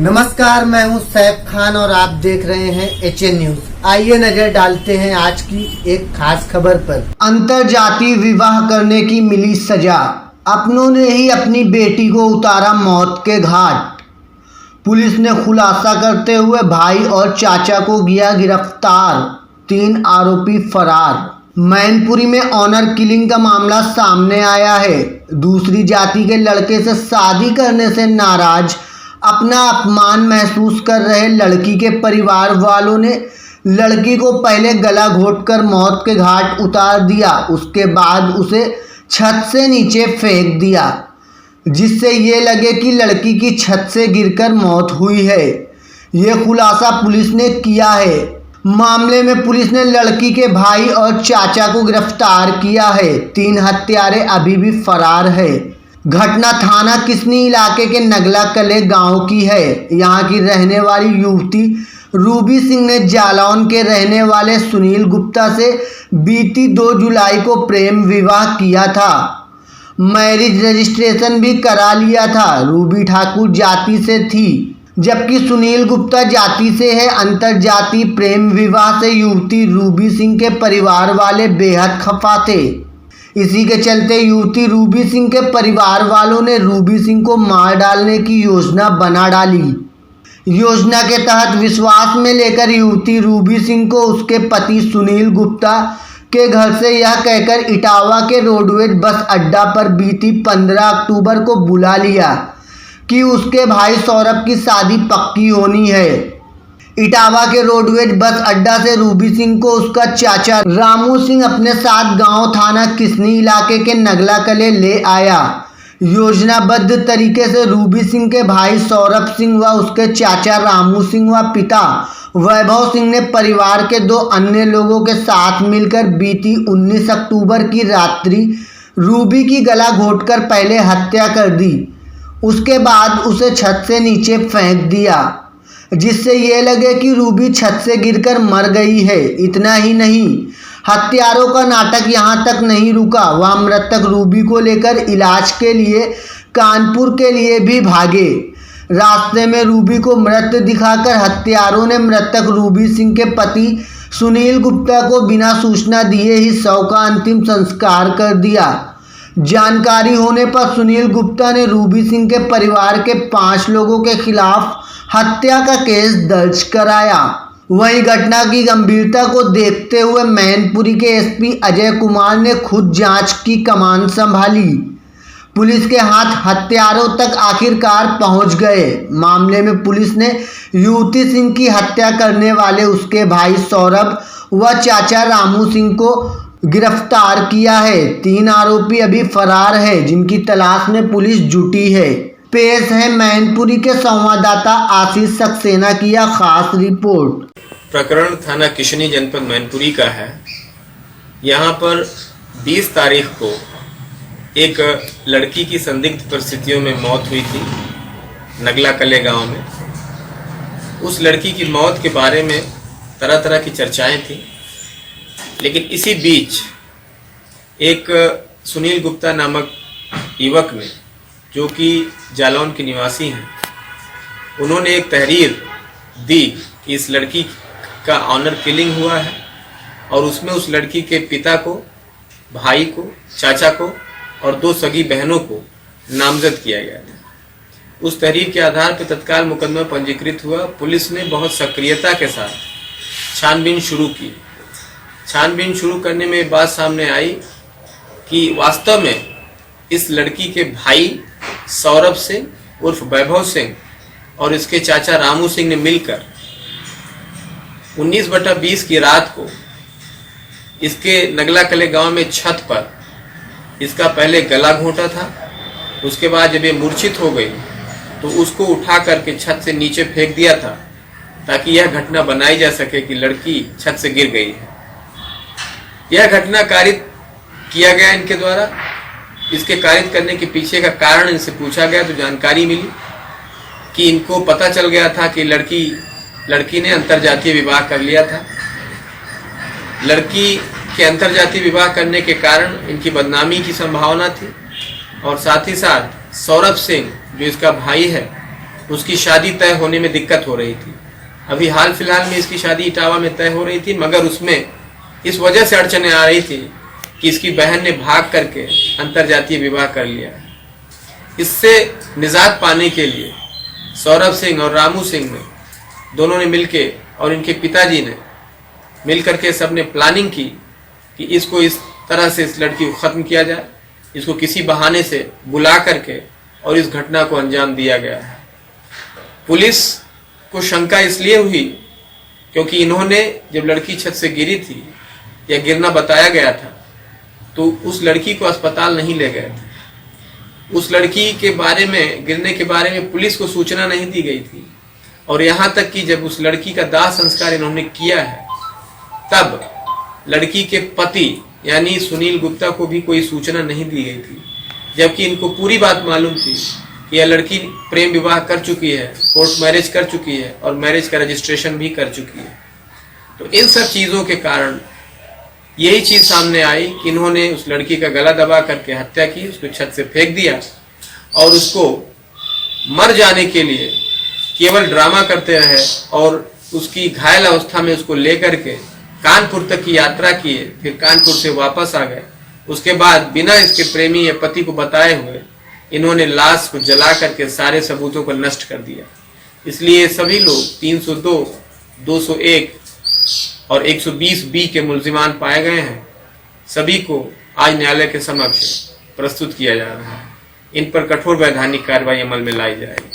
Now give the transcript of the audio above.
नमस्कार, मैं हूं सैफ खान और आप देख रहे हैं HN न्यूज। आइए नजर डालते हैं आज की एक खास खबर पर। अंतरजातीय विवाह करने की मिली सजा, अपनों ने ही अपनी बेटी को उतारा मौत के घाट। पुलिस ने खुलासा करते हुए भाई और चाचा को किया गिरफ्तार, 3 आरोपी फरार। मैनपुरी में ऑनर किलिंग का मामला सामने आया है। दूसरी जाति के लड़के से शादी करने से नाराज, अपना अपमान महसूस कर रहे लड़की के परिवार वालों ने लड़की को पहले गला घोंटकर मौत के घाट उतार दिया, उसके बाद उसे छत से नीचे फेंक दिया, जिससे ये लगे कि लड़की की छत से गिरकर मौत हुई है। ये खुलासा पुलिस ने किया है। मामले में पुलिस ने लड़की के भाई और चाचा को गिरफ्तार किया है। 3 हत्यारे अभी भी फरार है। घटना थाना किसनी इलाके के नगला कले गांव की है। यहां की रहने वाली युवती रूबी सिंह ने जालौन के रहने वाले सुनील गुप्ता से बीती 2 जुलाई को प्रेम विवाह किया था। मैरिज रजिस्ट्रेशन भी करा लिया था। रूबी ठाकुर जाति से थी, जबकि सुनील गुप्ता जाति से है। अंतरजातीय प्रेम विवाह से युवती रूबी सिंह के परिवार वाले बेहद खफा थे। इसी के चलते युवती रूबी सिंह के परिवार वालों ने रूबी सिंह को मार डालने की योजना बना डाली। योजना के तहत विश्वास में लेकर युवती रूबी सिंह को उसके पति सुनील गुप्ता के घर से यह कहकर इटावा के रोडवेज बस अड्डा पर बीती 15 अक्टूबर को बुला लिया कि उसके भाई सौरभ की शादी पक्की होनी है। इटावा के रोडवेज बस अड्डा से रूबी सिंह को उसका चाचा रामू सिंह अपने साथ गांव थाना किसनी इलाके के नगला कले ले आया। योजनाबद्ध तरीके से रूबी सिंह के भाई सौरभ सिंह व उसके चाचा रामू सिंह व पिता वैभव सिंह ने परिवार के 2 अन्य लोगों के साथ मिलकर बीती 19 अक्टूबर की रात्रि रूबी की गला घोंटकर पहले हत्या कर दी, उसके बाद उसे छत से नीचे फेंक दिया, जिससे ये लगे कि रूबी छत से गिरकर मर गई है। इतना ही नहीं, हत्यारों का नाटक यहाँ तक नहीं रुका। वह मृतक रूबी को लेकर इलाज के लिए कानपुर के लिए भी भागे। रास्ते में रूबी को मृत दिखाकर हत्यारों ने मृतक रूबी सिंह के पति सुनील गुप्ता को बिना सूचना दिए ही शव का अंतिम संस्कार कर दिया। जानकारी होने पर सुनील गुप्ता ने रूबी सिंह के परिवार के 5 लोगों के खिलाफ हत्या का केस दर्ज कराया। वहीं घटना की गंभीरता को देखते हुए मैनपुरी के एसपी अजय कुमार ने खुद जांच की कमान संभाली। पुलिस के हाथ हत्यारों तक आखिरकार पहुंच गए। मामले में पुलिस ने युवती सिंह की हत्या करने वाले उसके भाई सौरभ व चाचा रामू सिंह को गिरफ्तार किया है। 3 आरोपी अभी फरार है, जिनकी तलाश में पुलिस जुटी है। पेश है मैनपुरी के संवाददाता आशीष सक्सेना की यह खास रिपोर्ट। प्रकरण थाना किशनी जनपद मैनपुरी का है। यहाँ पर 20 तारीख को एक लड़की की संदिग्ध परिस्थितियों में मौत हुई थी नगला कले गांव में। उस लड़की की मौत के बारे में तरह तरह की चर्चाएं थी, लेकिन इसी बीच एक सुनील गुप्ता नामक युवक ने, जो कि जालौन के निवासी हैं, उन्होंने एक तहरीर दी कि इस लड़की का ऑनर किलिंग हुआ है और उसमें उस लड़की के पिता को, भाई को, चाचा को और 2 सगी बहनों को नामजद किया गया था। उस तहरीर के आधार पर तत्काल मुकदमा पंजीकृत हुआ। पुलिस ने बहुत सक्रियता के साथ छानबीन शुरू की। छानबीन शुरू करने में बात सामने आई कि वास्तव में इस लड़की के भाई सौरभ सिंह उर्फ वैभव सिंह और इसके चाचा रामू सिंह ने मिलकर 19/20 की रात को इसके नगला कले गांव में छत पर इसका पहले गला घोंटा था। उसके बाद जब ये मूर्छित हो गई तो उसको उठा करके छत से नीचे फेंक दिया था, ताकि यह घटना बनाई जा सके कि लड़की छत से गिर गई है। यह घटना कारित किया गया इनके द्वारा। इसके कारित करने के पीछे का कारण इनसे पूछा गया तो जानकारी मिली कि इनको पता चल गया था कि लड़की ने अंतरजातीय विवाह कर लिया था। लड़की के अंतरजातीय विवाह करने के कारण इनकी बदनामी की संभावना थी और साथ ही साथ सौरभ सिंह जो इसका भाई है उसकी शादी तय होने में दिक्कत हो रही थी। अभी हाल फिलहाल में इसकी शादी इटावा में तय हो रही थी, मगर उसमें इस वजह से अड़चने आ रही थी कि इसकी बहन ने भाग करके अंतरजातीय विवाह कर लिया है। इससे निजात पाने के लिए सौरभ सिंह और रामू सिंह ने दोनों ने मिलके और इनके पिताजी ने मिलकर के सबने प्लानिंग की कि इसको इस तरह से इस लड़की को खत्म किया जाए, इसको किसी बहाने से बुला करके और इस घटना को अंजाम दिया गया है। पुलिस को शंका इसलिए हुई क्योंकि इन्होंने जब लड़की छत से गिरी थी या गिरना बताया गया था तो उस लड़की को अस्पताल नहीं ले गए थे। उस लड़की के बारे में, गिरने के बारे में पुलिस को सूचना नहीं दी गई थी और यहाँ तक कि जब उस लड़की का दाह संस्कार इन्होंने किया है तब लड़की के पति यानी सुनील गुप्ता को भी कोई सूचना नहीं दी गई थी, जबकि इनको पूरी बात मालूम थी कि यह लड़की प्रेम विवाह कर चुकी है, कोर्ट मैरिज कर चुकी है और मैरिज का रजिस्ट्रेशन भी कर चुकी है। तो इन सब चीज़ों के कारण यही चीज़ सामने आई कि इन्होंने उस लड़की का गला दबा करके हत्या की, उसको छत से फेंक दिया और उसको मर जाने के लिए केवल ड्रामा करते रहे और उसकी घायल अवस्था में उसको लेकर के कानपुर तक की यात्रा किए, फिर कानपुर से वापस आ गए। उसके बाद बिना इसके प्रेमी या पति को बताए हुए इन्होंने लाश को जला करके सारे सबूतों को नष्ट कर दिया। इसलिए सभी लोग 302, 201 और 120B के मुल्जिमान पाए गए हैं। सभी को आज न्यायालय के समक्ष प्रस्तुत किया जा रहा है। इन पर कठोर वैधानिक कार्रवाई अमल में लाई जाएगी।